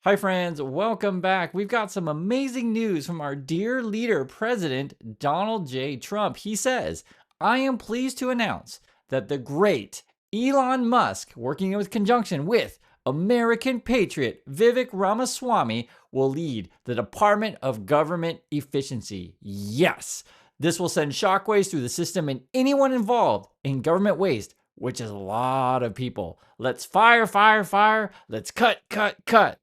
Hi, friends. Welcome back. We've got some amazing news from our dear leader, President Donald J. Trump. He says, I am pleased to announce that the great Elon Musk, working in conjunction with American patriot Vivek Ramaswamy, will lead the Department of Government Efficiency. Yes, this will send shockwaves through the system and anyone involved in government waste, which is a lot of people. Let's fire, fire, fire. Let's cut, cut, cut.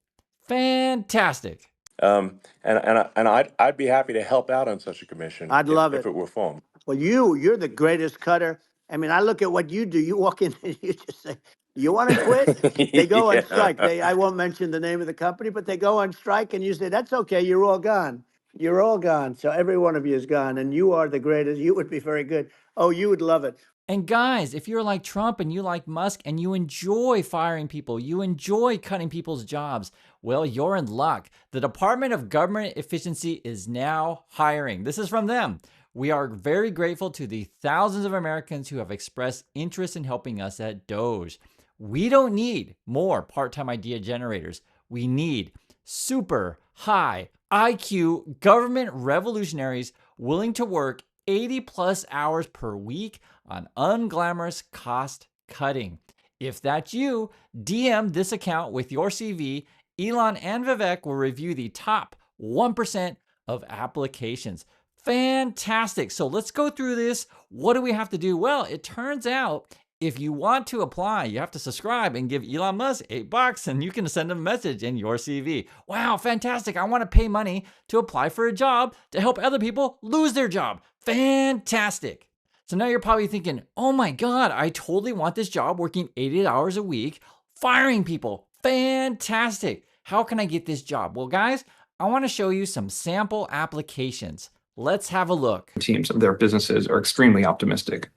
Fantastic. I'd be happy to help out on such a commission I'd love if it. it were formed. Well, you're the greatest cutter. I mean, I look at what you do. You walk in and you just say, "You want to quit?" They go on strike. Yeah. I won't mention the name of the company, but they go on strike, and you say, "That's okay. You're all gone. You're all gone." So every one of you is gone, and you are the greatest. You would be very good. Oh, you would love it. And guys, if you're like Trump and you like Musk and you enjoy firing people, you enjoy cutting people's jobs, well, you're in luck. The Department of Government Efficiency is now hiring. This is from them. We are very grateful to the thousands of Americans who have expressed interest in helping us at DOGE. We don't need more part-time idea generators. We need super high IQ government revolutionaries willing to work 80 plus hours per week on unglamorous cost cutting. If that's you, DM this account with your CV. Elon and Vivek will review the top 1% of applications. Fantastic. So let's go through this. What do we have to do? Well, it turns out if you want to apply, you have to subscribe and give Elon Musk $8 and you can send him a message in your CV. Wow, fantastic. I want to pay money to apply for a job to help other people lose their job. Fantastic. So now you're probably thinking, oh my God, I totally want this job working 80 hours a week, firing people. Fantastic. How can I get this job? Well, guys, I want to show you some sample applications. Let's have a look. Teams of their businesses are extremely optimistic.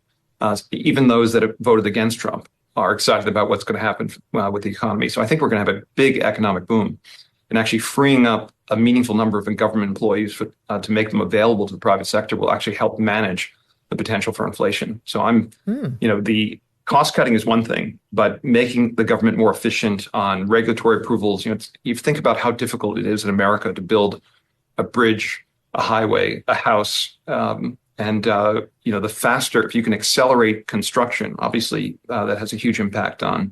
Even those that have voted against Trump are excited about what's going to happen with the economy. So I think we're going to have a big economic boom, and actually freeing up a meaningful number of government employees to make them available to the private sector will actually help manage the potential for inflation. So the cost cutting is one thing, but making the government more efficient on regulatory approvals. You think about how difficult it is in America to build a bridge, a highway, a house, the faster, if you can accelerate construction, obviously that has a huge impact on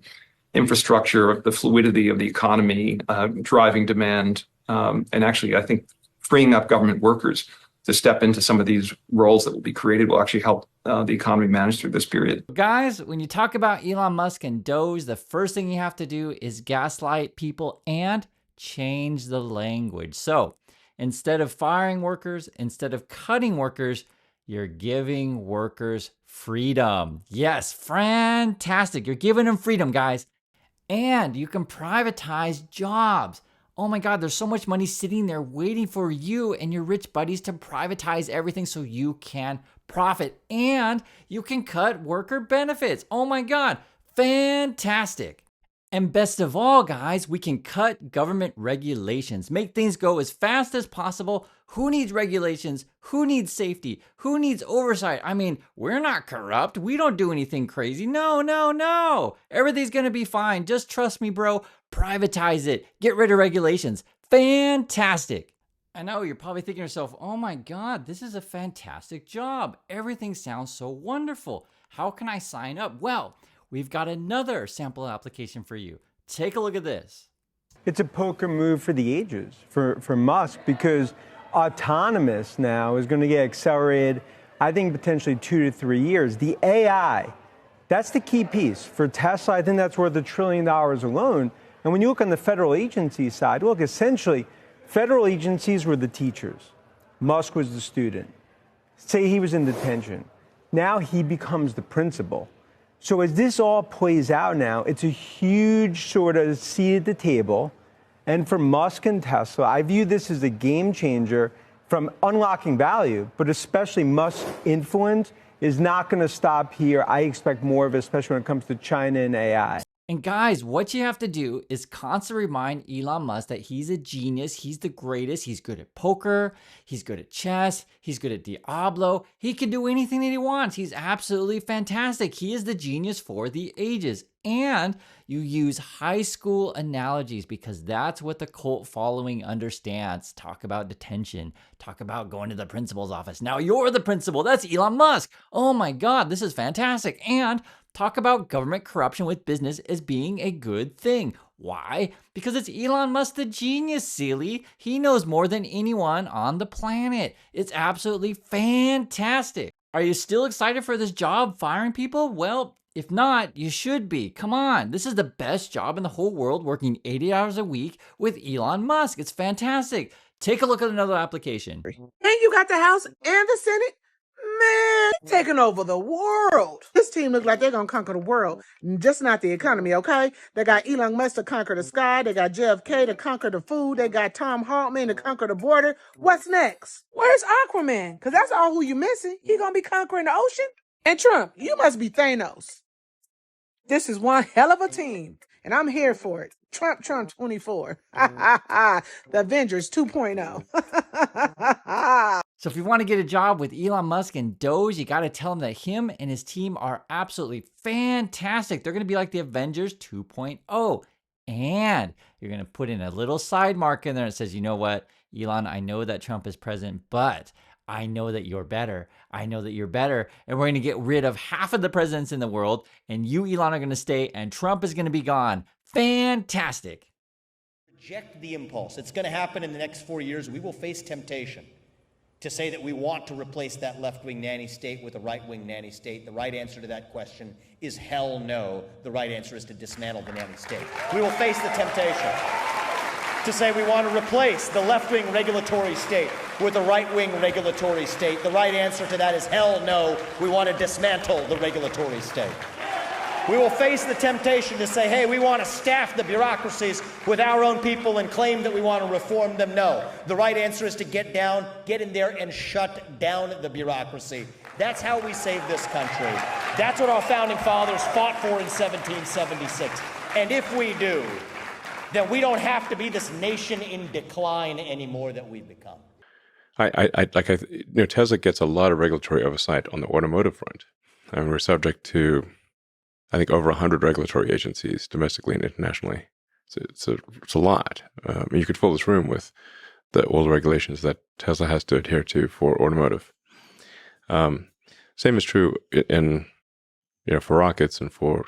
infrastructure, the fluidity of the economy, driving demand, and actually I think freeing up government workers to step into some of these roles that will be created will actually help the economy manage through this period. Guys, when you talk about Elon Musk and DOGE, the first thing you have to do is gaslight people and change the language. So instead of firing workers, instead of cutting workers, you're giving workers freedom. Yes, fantastic. You're giving them freedom, guys. And you can privatize jobs. Oh my God, there's so much money sitting there waiting for you and your rich buddies to privatize everything so you can profit. And you can cut worker benefits. Oh my God, fantastic. And best of all, guys, we can cut government regulations, make things go as fast as possible. Who needs regulations? Who needs safety? Who needs oversight? I mean, we're not corrupt. We don't do anything crazy. No, no, no. Everything's going to be fine. Just trust me, bro. Privatize it. Get rid of regulations. Fantastic. I know you're probably thinking to yourself, oh my God, this is a fantastic job. Everything sounds so wonderful. How can I sign up? Well, we've got another sample application for you. Take a look at this. It's a poker move for the ages for Musk, because autonomous now is going to get accelerated, I think potentially 2 to 3 years. The AI, that's the key piece. For Tesla, I think that's worth $1 trillion alone. And when you look on the federal agency side, look, essentially, federal agencies were the teachers. Musk was the student. Say he was in detention. Now he becomes the principal. So as this all plays out now, it's a huge sort of seat at the table. And for Musk and Tesla, I view this as a game changer from unlocking value, but especially Musk's influence is not going to stop here. I expect more of it, especially when it comes to China and AI. And guys, what you have to do is constantly remind Elon Musk that he's a genius. He's the greatest. He's good at poker. He's good at chess. He's good at Diablo. He can do anything that he wants. He's absolutely fantastic. He is the genius for the ages. and you use high school analogies because that's what the cult following understands. Talk about detention. Talk about going to the principal's office. Now you're the principal. That's Elon Musk. Oh my God, this is fantastic. And talk about government corruption with business as being a good thing. Why? Because it's Elon Musk, the genius, silly. He knows more than anyone on the planet. It's absolutely fantastic. Are you still excited for this job firing people? Well, if not, you should be. Come on. This is the best job in the whole world, working 80 hours a week with Elon Musk. It's fantastic. Take a look at another application. And you got the House and the Senate? Man, taking over the world. This team looks like they're going to conquer the world, just not the economy, okay? They got Elon Musk to conquer the sky. They got JFK to conquer the food. They got Tom Hartman to conquer the border. What's next? Where's Aquaman? Because that's all who you missing. He going to be conquering the ocean? And Trump, you must be Thanos. This is one hell of a team, and I'm here for it. Trump 24. The Avengers 2.0. So if you want to get a job with Elon Musk and DOGE, you got to tell him that him and his team are absolutely fantastic. They're going to be like the Avengers 2.0. And you're going to put in a little side mark in there that says, you know what, Elon, I know that Trump is president, but I know that you're better. I know that you're better. And we're going to get rid of half of the presidents in the world. And you, Elon, are going to stay. And Trump is going to be gone. Fantastic. Reject the impulse. It's going to happen in the next 4 years. We will face temptation to say that we want to replace that left-wing nanny state with a right-wing nanny state. The right answer to that question is hell no. The right answer is to dismantle the nanny state. We will face the temptation to say we want to replace the left-wing regulatory state with a right-wing regulatory state. The right answer to that is hell no. We want to dismantle the regulatory state. We will face the temptation to say, hey, we want to staff the bureaucracies with our own people and claim that we want to reform them. No. The right answer is to get in there and shut down the bureaucracy. That's how we save this country. That's what our founding fathers fought for in 1776. And if we do, then we don't have to be this nation in decline anymore that we've become. Tesla gets a lot of regulatory oversight on the automotive front. I mean, we're subject to, I think, over 100 regulatory agencies domestically and internationally. It's a lot. You could fill this room with all the regulations that Tesla has to adhere to for automotive. Same is true in for rockets and for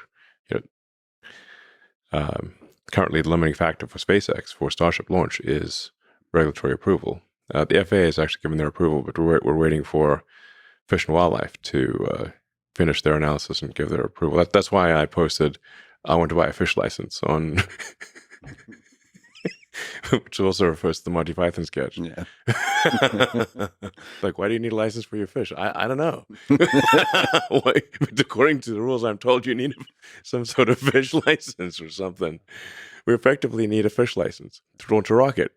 currently the limiting factor for SpaceX for Starship launch is regulatory approval. The FAA has actually given their approval, but we're waiting for Fish and Wildlife to finish their analysis and give their approval. That's why I posted, I want to buy a fish license on, which also refers to the Monty Python sketch. Yeah. Like, why do you need a license for your fish? I don't know. But according to the rules, I'm told you need some sort of fish license or something. We effectively need a fish license to launch a rocket.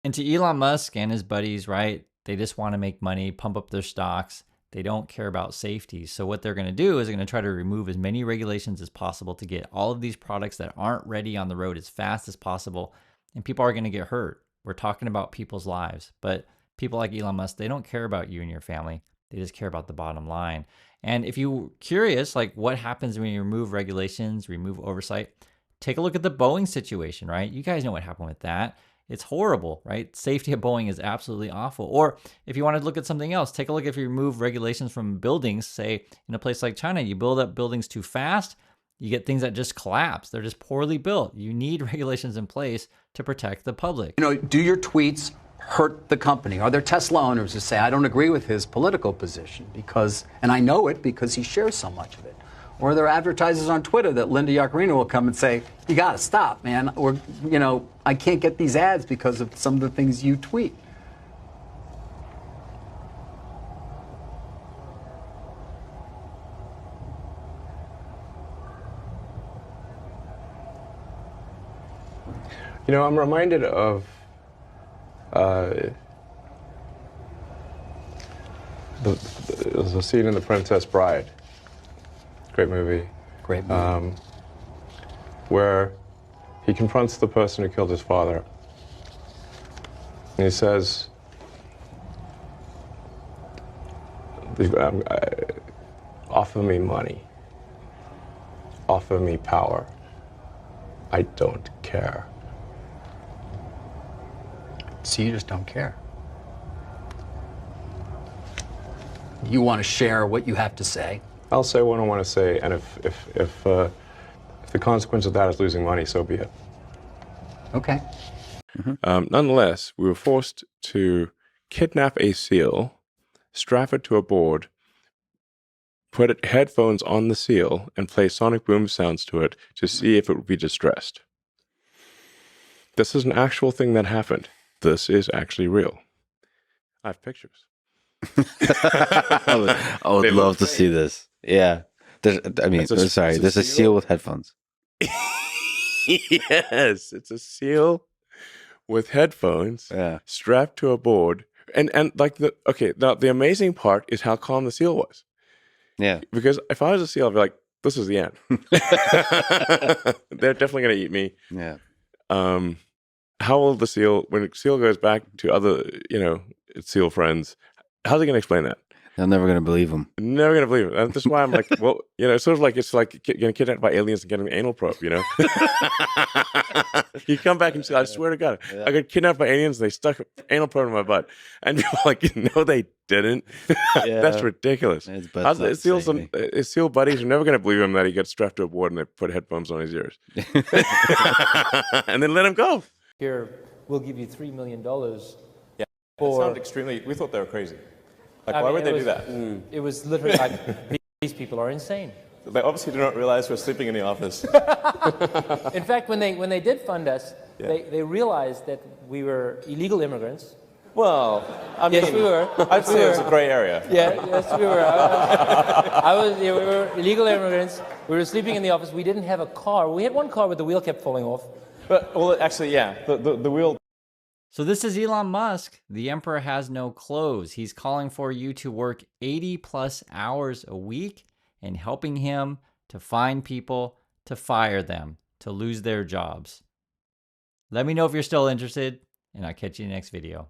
And to Elon Musk and his buddies, right? They just want to make money, pump up their stocks. They don't care about safety. So what they're going to do is they're going to try to remove as many regulations as possible to get all of these products that aren't ready on the road as fast as possible. And people are going to get hurt. We're talking about people's lives. But people like Elon Musk, they don't care about you and your family. They just care about the bottom line. And if you're curious, like what happens when you remove regulations, remove oversight, take a look at the Boeing situation, right? You guys know what happened with that. It's horrible, right? Safety at Boeing is absolutely awful. Or if you want to look at something else, take a look if you remove regulations from buildings, say in a place like China, you build up buildings too fast, you get things that just collapse. They're just poorly built. You need regulations in place to protect the public. Do your tweets hurt the company? Are there Tesla owners who say, I don't agree with his political position because, and I know it because he shares so much of it? Or are there advertisers on Twitter that Linda Yaccarino will come and say, you got to stop, man. Or, I can't get these ads because of some of the things you tweet. I'm reminded of the scene in The Princess Bride. Great movie. Great movie. Where he confronts the person who killed his father. And he says, offer me money. offer me power, I don't care. So you just don't care. You want to share what you have to say. I'll say what I want to say, and if the consequence of that is losing money, so be it. Okay. Nonetheless, we were forced to kidnap a seal, strap it to a board, put headphones on the seal, and play sonic boom sounds to it to see if it would be distressed. This is an actual thing that happened. This is actually real. I have pictures. I would love to see this. Yeah. There's a seal with headphones. Yes, it's a seal with headphones strapped to a board. And like the amazing part is how calm the seal was. Yeah. Because if I was a seal, I'd be like, this is the end. They're definitely going to eat me. Yeah. How will the seal, when a seal goes back to other, its seal friends, how's he going to explain that? They're never going to believe him. Never going to believe it. And that's why I'm like, well, it's sort of like it's like getting kidnapped by aliens and getting an anal probe, You come back and say, I swear to God, I got kidnapped by aliens and they stuck an anal probe in my butt. And people are like, no, they didn't. That's ridiculous. His seal buddies are never going to believe him that he gets strapped to a board and they put headphones on his ears. And then let him go. Here, we'll give you $3 million. Yeah, it sounded extremely, we thought they were crazy. Like, why would they do that? It was literally like, these people are insane. They obviously do not realize we're sleeping in the office. In fact, when they did fund us, they realized that we were illegal immigrants. Well, I mean, yes, we were. I'd say it's a gray area. Yeah, yes, we were. We were illegal immigrants. We were sleeping in the office. We didn't have a car. We had one car, but the wheel kept falling off. But, well, actually, yeah, the wheel. So this is Elon Musk. The emperor has no clothes. He's calling for you to work 80 plus hours a week and helping him to find people, to fire them, to lose their jobs. Let me know if you're still interested, and I'll catch you in the next video.